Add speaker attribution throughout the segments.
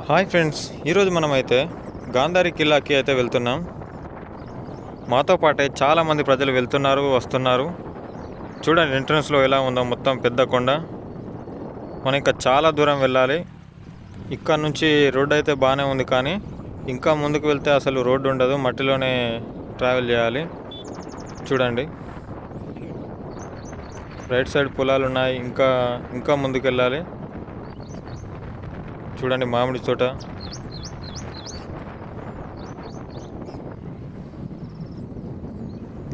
Speaker 1: Hi friends, ఈరోజు మనమైతే గాంధారి కిల్లాకి అయితే వెళ్తున్నాం. మాతో పాటే చాలామంది ప్రజలు వెళ్తున్నారు, వస్తున్నారు. చూడండి ఎంట్రన్స్లో ఎలా ఉందో, మొత్తం పెద్ద కొండ. మనం ఇంకా చాలా దూరం వెళ్ళాలి. ఇక్కడ నుంచి రోడ్డు అయితే బాగానే ఉంది, కానీ ఇంకా ముందుకు వెళ్తే అసలు రోడ్డు ఉండదు, మట్టిలోనే ట్రావెల్ చేయాలి. చూడండి, రైట్ సైడ్ పొలాలు ఉన్నాయి. ఇంకా ముందుకు వెళ్ళాలి. చూడండి మామిడి తోట.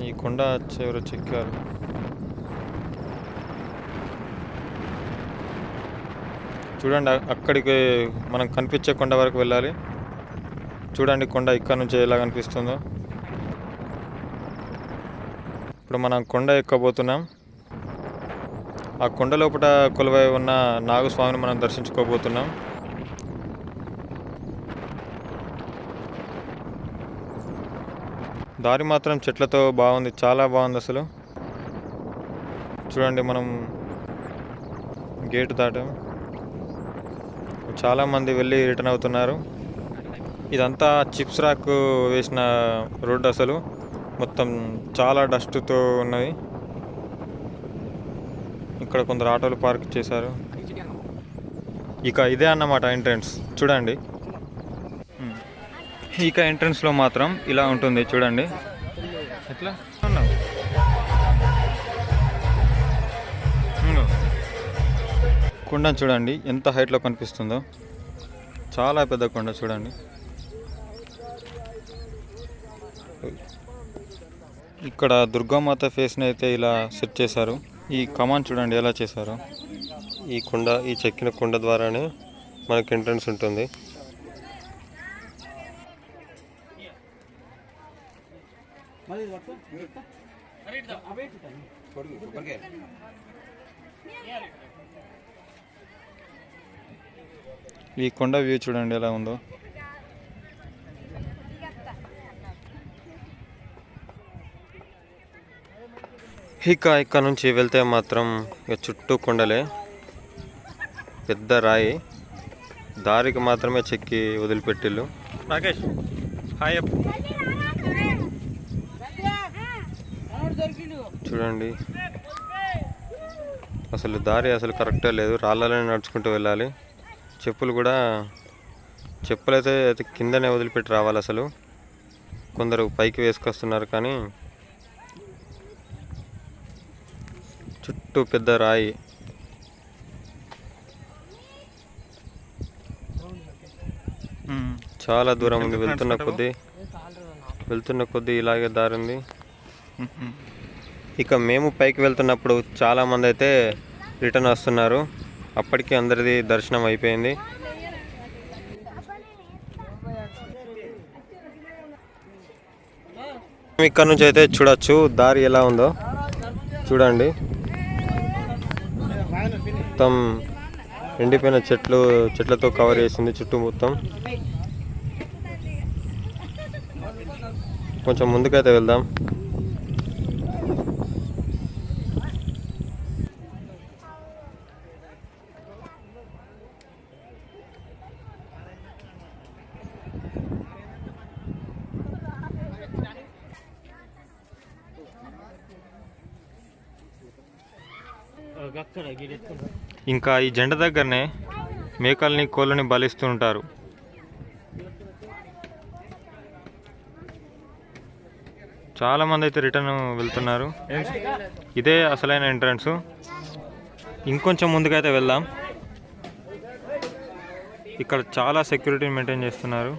Speaker 1: ఈ కొండ చివర చెక్కారు. చూడండి, అక్కడికి మనం కనిపించే కొండ వరకు వెళ్ళాలి. చూడండి కొండ ఇక్కడ నుంచి ఎలా కనిపిస్తుందో. ఇప్పుడు మనం కొండ ఎక్కబోతున్నాం. ఆ కొండ లోపల కొలువై ఉన్న నాగస్వామిని మనం దర్శించుకోబోతున్నాం. దారి మాత్రం చెట్లతో బాగుంది, చాలా బాగుంది అసలు. చూడండి, మనం గేటు దాటాం. చాలామంది వెళ్ళి రిటర్న్ అవుతున్నారు. ఇదంతా చిప్స్ రాక్ వేసిన రోడ్డు. అసలు మొత్తం చాలా డస్ట్తో ఉన్నది. ఇక్కడ కొందరు ఆటోలు పార్క్ చేశారు. ఇక ఇదే అన్నమాట ఎంట్రన్స్. చూడండి, ఇక ఎంట్రన్స్లో మాత్రం ఇలా ఉంటుంది. చూడండి ఎట్లా కొండ చూడండి ఎంత హైట్లో కనిపిస్తుందో. చాలా పెద్ద కొండ చూడండి. ఇక్కడ దుర్గామాత ఫేస్ని అయితే ఇలా సెట్ చేశారు. ఈ కమాన్ చూడండి ఎలా చేశారు. ఈ చెక్కిన కొండ ద్వారానే మనకి ఎంట్రన్స్ ఉంటుంది. ఈ కొండ వ్యూ చూడండి ఎలా ఉందో. ఇక్కడ నుంచి వెళ్తే మాత్రం చుట్టూ కొండలే, పెద్ద రాయి. దారికి మాత్రమే చెక్కి వదిలిపెట్టిళ్ళు. రాకేష్ హాయ్. చూడండి, అసలు దారి అసలు కరెక్టే లేదు, రాళ్ళలోనే నడుచుకుంటూ వెళ్ళాలి. చెప్పులైతే కిందనే వదిలిపెట్టి రావాలి. అసలు కొందరు పైకి వేసుకొస్తున్నారు, కానీ చుట్టూ పెద్ద రాయి. చాలా దూరం ఉంది. వెళ్తున్న కొద్దీ ఇలాగే దారి ఉంది. ఇక మేము పైకి వెళ్తున్నప్పుడు చాలామంది అయితే రిటర్న్ వస్తున్నారు. అప్పటికి అందరిది దర్శనం అయిపోయింది. ఇక్కడ నుంచి అయితే చూడొచ్చు దారి ఎలా ఉందో. చూడండి, మొత్తం ఎండిపోయిన చెట్లతో కవర్ చేసింది చుట్టూ మొత్తం. కొంచెం ముందుకైతే వెళ్దాం. ఇంకా ఈ జెండా దగ్గరనే మేకల్ని, కోళ్ళని బలిస్తూ ఉంటారు. చాలా మంది అయితే రిటర్న్ వెళ్తున్నారు. ఇదే అసలైన ఎంట్రన్స్. ఇంకొంచెం ముందుకైతే వెళ్దాం. ఇక్కడ చాలా సెక్యూరిటీని మెయింటైన్ చేస్తున్నారు.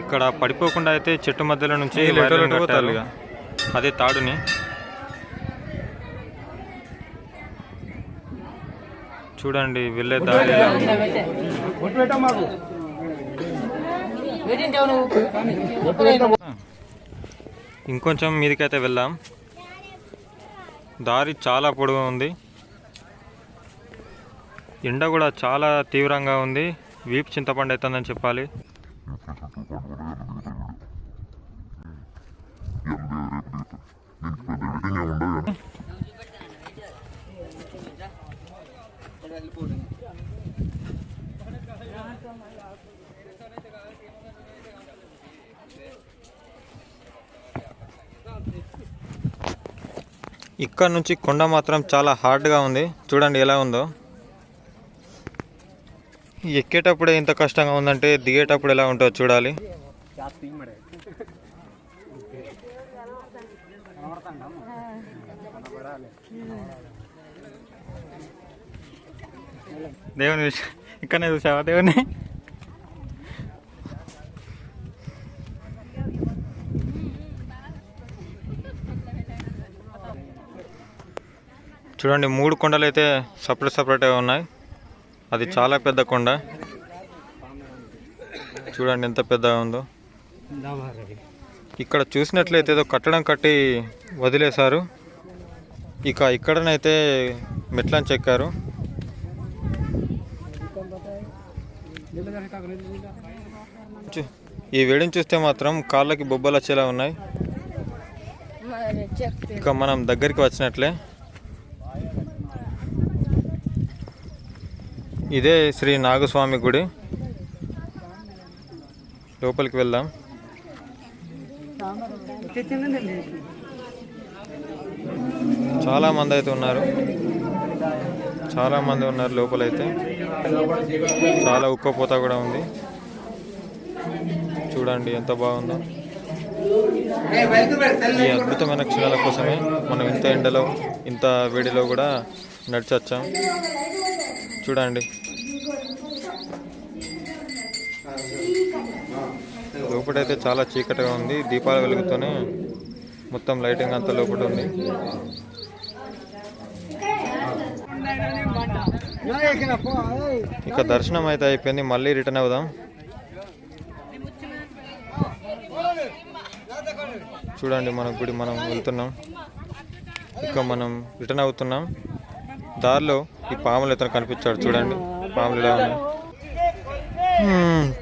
Speaker 1: ఇక్కడ పడిపోకుండా అయితే చెట్టు మధ్యలో నుంచి కట్టారు. అదే తాడుని. చూడండి వెళ్ళే దారి. ఇంకొంచెం మీదికైతే వెళ్దాం. దారి చాలా పొడవుగా ఉంది. ఎండ కూడా చాలా తీవ్రంగా ఉంది. వీపు చింతపండు అవుతుందని చెప్పాలి. ఇక్కడ నుంచి కొండ మాత్రం చాలా హార్డ్గా ఉంది. చూడండి ఎలా ఉందో. ఎక్కేటప్పుడే ఇంత కష్టంగా ఉందంటే దిగేటప్పుడు ఎలా ఉంటుందో చూడాలి. దేవుని ఇక్కడనే చూసావా దేవుని? చూడండి 3 కొండలు అయితే సపరేట్గా ఉన్నాయి. అది చాలా పెద్ద కొండ. చూడండి ఎంత పెద్దగా ఉందో. ఇక్కడ చూసినట్లయితే ఏదో కట్టడం కట్టి వదిలేశారు. ఇక్కడనైతే మెట్లను చెక్కారు. ఈ వేడిని చూస్తే మాత్రం కాళ్ళకి బొబ్బలు వచ్చేలా ఉన్నాయి. ఇక మనం దగ్గరికి వచ్చినట్లే. ఇదే శ్రీ నాగస్వామి గుడి. లోపలికి వెళ్దాం. చాలా మంది అయితే ఉన్నారు. లోపలైతే. చాలా ఉక్కపోత కూడా ఉంది. చూడండి ఎంత బాగుందో. ఈ అద్భుతమైన క్షణాల కోసమే మనం ఇంత ఎండలో ఇంత వేడిలో కూడా నడిచొచ్చాం. చూడండి లోపలైతే చాలా చీకటిగా ఉంది. దీపాల వెలుగుతోనే మొత్తం లైటింగ్ అంతా లోపల ఉంది. ఇక దర్శనం అయితే అయిపోయింది. మళ్ళీ రిటర్న్ అవుదాం. చూడండి మన గుడి మనం వెళ్తున్నాం. ఇక మనం రిటర్న్ అవుతున్నాం. దారిలో ఈ పాములు ఇతను కనిపించాడు. చూడండి పాములు ఇలా ఉన్నాయి.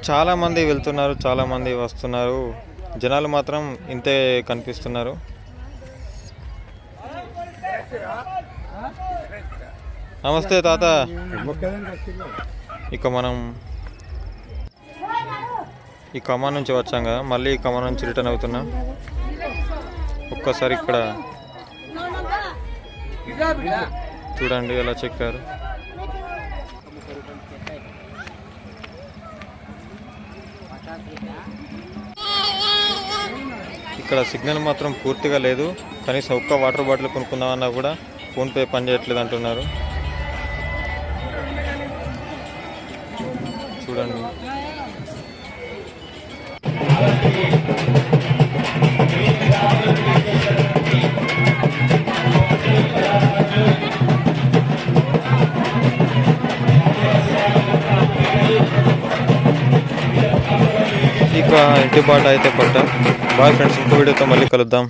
Speaker 1: చాలా మంది వెళ్తున్నారు, చాలా మంది వస్తున్నారు. జనాలు మాత్రం ఇంతే కనిపిస్తున్నారు. నమస్తే తాత. ఇక మనం ఈ ఖమ్మం నుంచి వచ్చాం కదా, మళ్ళీ ఈ ఖమ్మం నుంచి రిటర్న్ అవుతున్నాం. ఒక్కసారి ఇక్కడ చూడండి ఎలా చెక్కారు. ఇక్కడ సిగ్నల్ మాత్రం పూర్తిగా లేదు. కనీసం ఒక్క వాటర్ బాటిల్ కొనుక్కుందామన్నా కూడా ఫోన్పే పని చేయట్లేదు అంటున్నారు. చూడండి ఇక ఇంటి పాట అయితే పట్ట. బాయ్ ఫ్రెండ్స్, ఇంకో వీడియోతో మళ్ళీ కలుద్దాం.